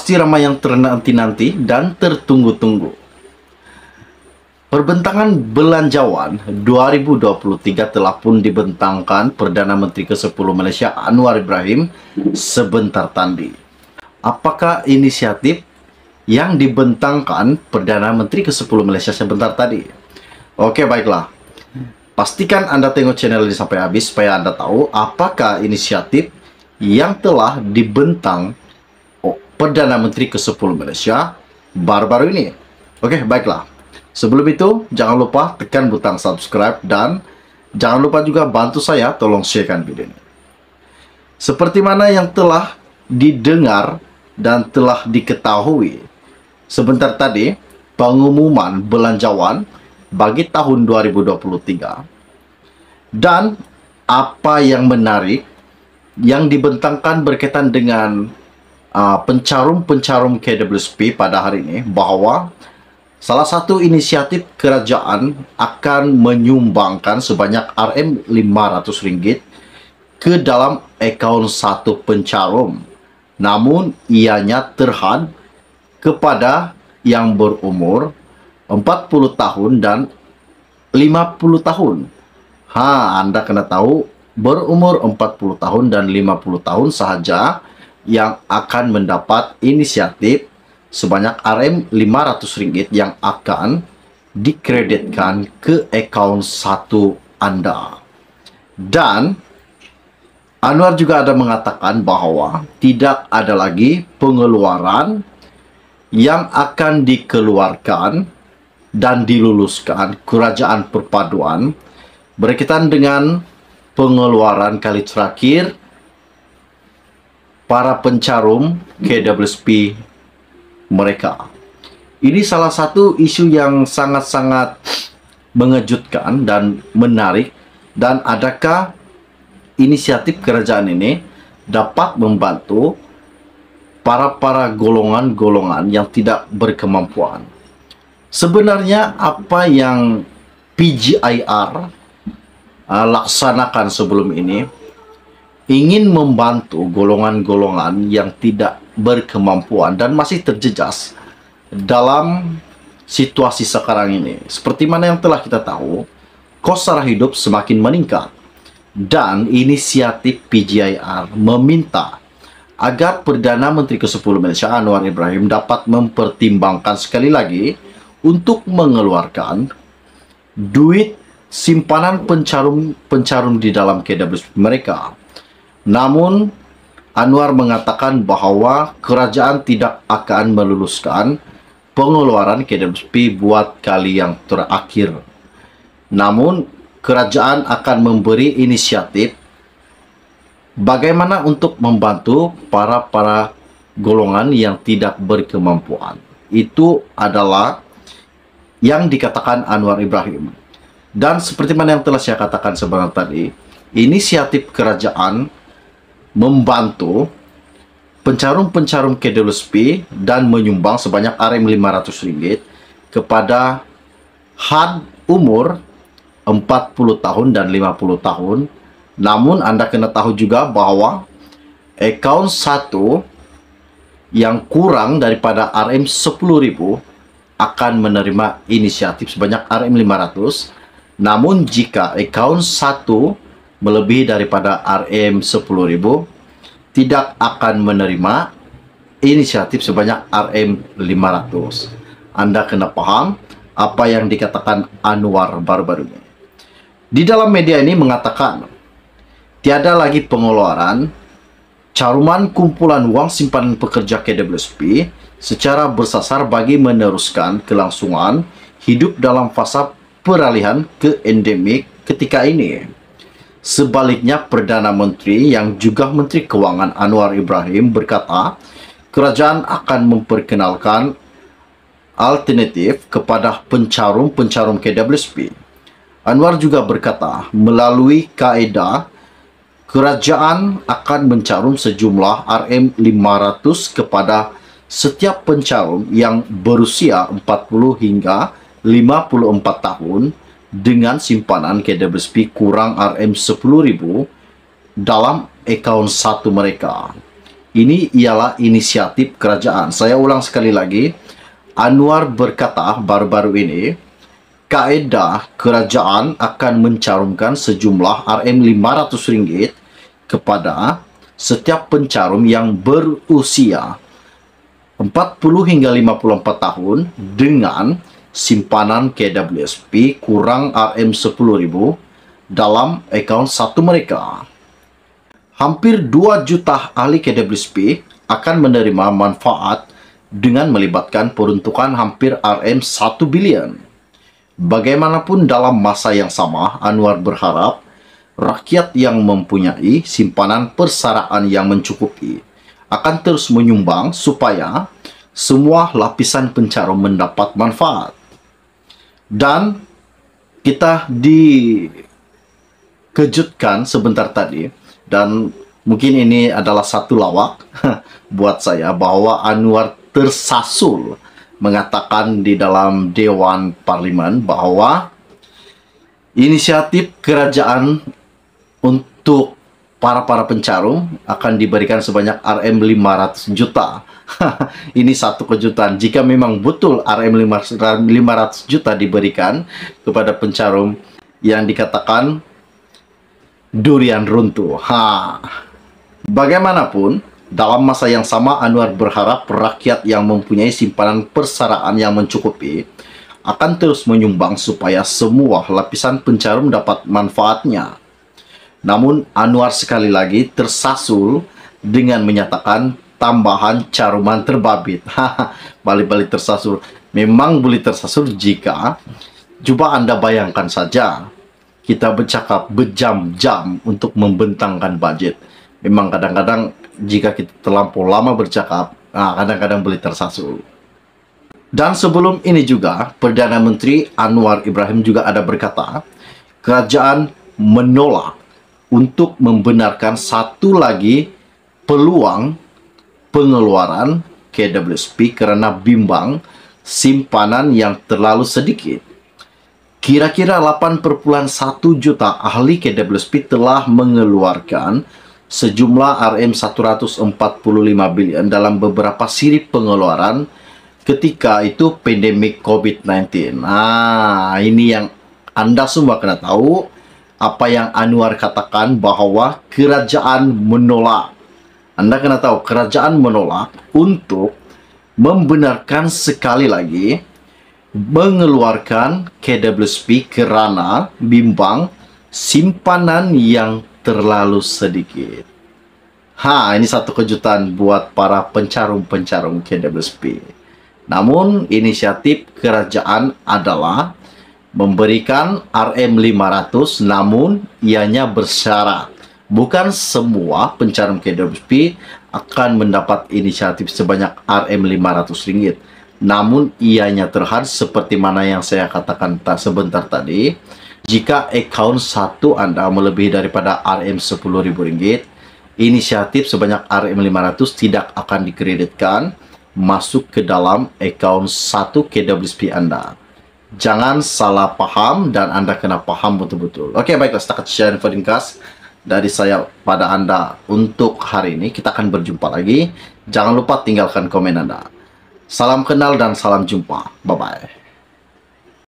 Pasti ramai yang ternanti-nanti dan tertunggu-tunggu. Perbentangan belanjawan 2023 telah pun dibentangkan Perdana Menteri ke-10 Malaysia Anwar Ibrahim sebentar tadi. Apakah inisiatif yang dibentangkan Perdana Menteri ke-10 Malaysia sebentar tadi? Oke, baiklah. Pastikan Anda tengok channel ini sampai habis supaya Anda tahu apakah inisiatif yang telah dibentang Perdana Menteri ke-10 Malaysia baru-baru ini. Oke, baiklah. Sebelum itu, jangan lupa tekan butang subscribe dan jangan lupa juga bantu saya tolong sharekan video ini. Seperti mana yang telah didengar dan telah diketahui sebentar tadi, pengumuman belanjawan bagi tahun 2023 dan apa yang menarik yang dibentangkan berkaitan dengan pencarum-pencarum KWSP pada hari ini, bahwa salah satu inisiatif kerajaan akan menyumbangkan sebanyak RM500 ke dalam akaun satu pencarum. Namun ianya terhad kepada yang berumur 40 tahun dan 50 tahun. Anda kena tahu, berumur 40 tahun dan 50 tahun sahaja yang akan mendapat inisiatif sebanyak RM500 yang akan dikreditkan ke akaun satu Anda. Dan Anwar juga ada mengatakan bahawa tidak ada lagi pengeluaran yang akan dikeluarkan dan diluluskan Kerajaan Perpaduan berkaitan dengan pengeluaran kali terakhir para pencarum KWSP mereka. Ini salah satu isu yang sangat-sangat mengejutkan dan menarik. Dan adakah inisiatif kerajaan ini dapat membantu para golongan-golongan yang tidak berkemampuan? Sebenarnya apa yang PGIR laksanakan sebelum ini ingin membantu golongan-golongan yang tidak berkemampuan dan masih terjejas dalam situasi sekarang ini. Seperti mana yang telah kita tahu, kos sara hidup semakin meningkat dan inisiatif PGIR meminta agar Perdana Menteri ke-10 Malaysia Anwar Ibrahim dapat mempertimbangkan sekali lagi untuk mengeluarkan duit simpanan pencarum di dalam KWSP mereka. Namun Anwar mengatakan bahawa kerajaan tidak akan meluluskan pengeluaran KWSP buat kali yang terakhir. Namun kerajaan akan memberi inisiatif bagaimana untuk membantu para golongan yang tidak berkemampuan. Itu adalah yang dikatakan Anwar Ibrahim. Dan seperti mana yang telah saya katakan sebenarnya tadi, inisiatif kerajaan membantu pencarum-pencarum KWSP dan menyumbang sebanyak RM500 kepada had umur 40 tahun dan 50 tahun. Namun Anda kena tahu juga bahawa akaun satu yang kurang daripada RM10.000 akan menerima inisiatif sebanyak RM500. Namun jika akaun satu melebihi daripada RM10.000, tidak akan menerima inisiatif sebanyak RM500. Anda kena paham apa yang dikatakan Anwar baru-baru ini. Di dalam media ini mengatakan tiada lagi pengeluaran caruman kumpulan wang simpanan pekerja KWSP secara bersasar bagi meneruskan kelangsungan hidup dalam fasa peralihan ke endemik ketika ini. Sebaliknya, Perdana Menteri yang juga Menteri Kewangan Anwar Ibrahim berkata, kerajaan akan memperkenalkan alternatif kepada pencarum-pencarum KWSP. Anwar juga berkata, melalui kaedah, kerajaan akan mencarum sejumlah RM500 kepada setiap pencarum yang berusia 40 hingga 54 tahun dengan simpanan KWSP kurang RM10.000 dalam akaun satu mereka. Ini ialah inisiatif kerajaan. Saya ulang sekali lagi. Anwar berkata baru-baru ini, kaedah kerajaan akan mencarumkan sejumlah Rm500 kepada setiap pencarum yang berusia 40 hingga 54 tahun dengan simpanan KWSP kurang Rm10.000 dalam akaun satu mereka. Hampir 2 juta ahli KWSP akan menerima manfaat dengan melibatkan peruntukan hampir Rm1 bilion. Bagaimanapun dalam masa yang sama, Anwar berharap rakyat yang mempunyai simpanan persaraan yang mencukupi akan terus menyumbang supaya semua lapisan pencarum mendapat manfaat. Dan kita dikejutkan sebentar tadi, dan mungkin ini adalah satu lawak buat saya, bahwa Anwar tersasul mengatakan di dalam Dewan Parlimen bahwa inisiatif kerajaan untuk para pencarum akan diberikan sebanyak Rm500 juta. Ini satu kejutan. Jika memang betul Rm500 juta diberikan kepada pencarum yang dikatakan durian runtuh. Bagaimanapun, dalam masa yang sama Anwar berharap rakyat yang mempunyai simpanan persaraan yang mencukupi akan terus menyumbang supaya semua lapisan pencarum dapat manfaatnya. Namun Anwar sekali lagi tersasul dengan menyatakan tambahan caruman terbabit. Balik-balik tersasul. Memang boleh tersasul jika, coba Anda bayangkan saja, kita bercakap berjam-jam untuk membentangkan budget. Memang kadang-kadang jika kita terlampau lama bercakap, kadang-kadang boleh tersasul. Dan sebelum ini juga, Perdana Menteri Anwar Ibrahim juga ada berkata, kerajaan menolak untuk membenarkan satu lagi peluang pengeluaran KWSP karena bimbang simpanan yang terlalu sedikit. Kira-kira 8,1 juta ahli KWSP telah mengeluarkan sejumlah Rm145 bilion dalam beberapa siri pengeluaran ketika itu pandemik COVID-19. Ini yang Anda semua kena tahu, apa yang Anwar katakan bahwa kerajaan menolak. Anda kena tahu, kerajaan menolak untuk membenarkan sekali lagi mengeluarkan KWSP karena bimbang simpanan yang terlalu sedikit. Ini satu kejutan buat para pencarum-pencarum KWSP. Namun inisiatif kerajaan adalah memberikan Rm500, namun ianya bersyarat. Bukan semua pencarum KWSP akan mendapat inisiatif sebanyak Rm500. Namun ianya terhad seperti mana yang saya katakan sebentar tadi. Jika akaun satu Anda melebihi daripada Rm10.000, inisiatif sebanyak Rm500 tidak akan dikreditkan masuk ke dalam akaun satu KWSP Anda. Jangan salah paham dan Anda kena paham betul-betul. Oke, baiklah, setakat share info ringkas dari saya pada Anda untuk hari ini. Kita akan berjumpa lagi. Jangan lupa tinggalkan komen Anda. Salam kenal dan salam jumpa. Bye-bye.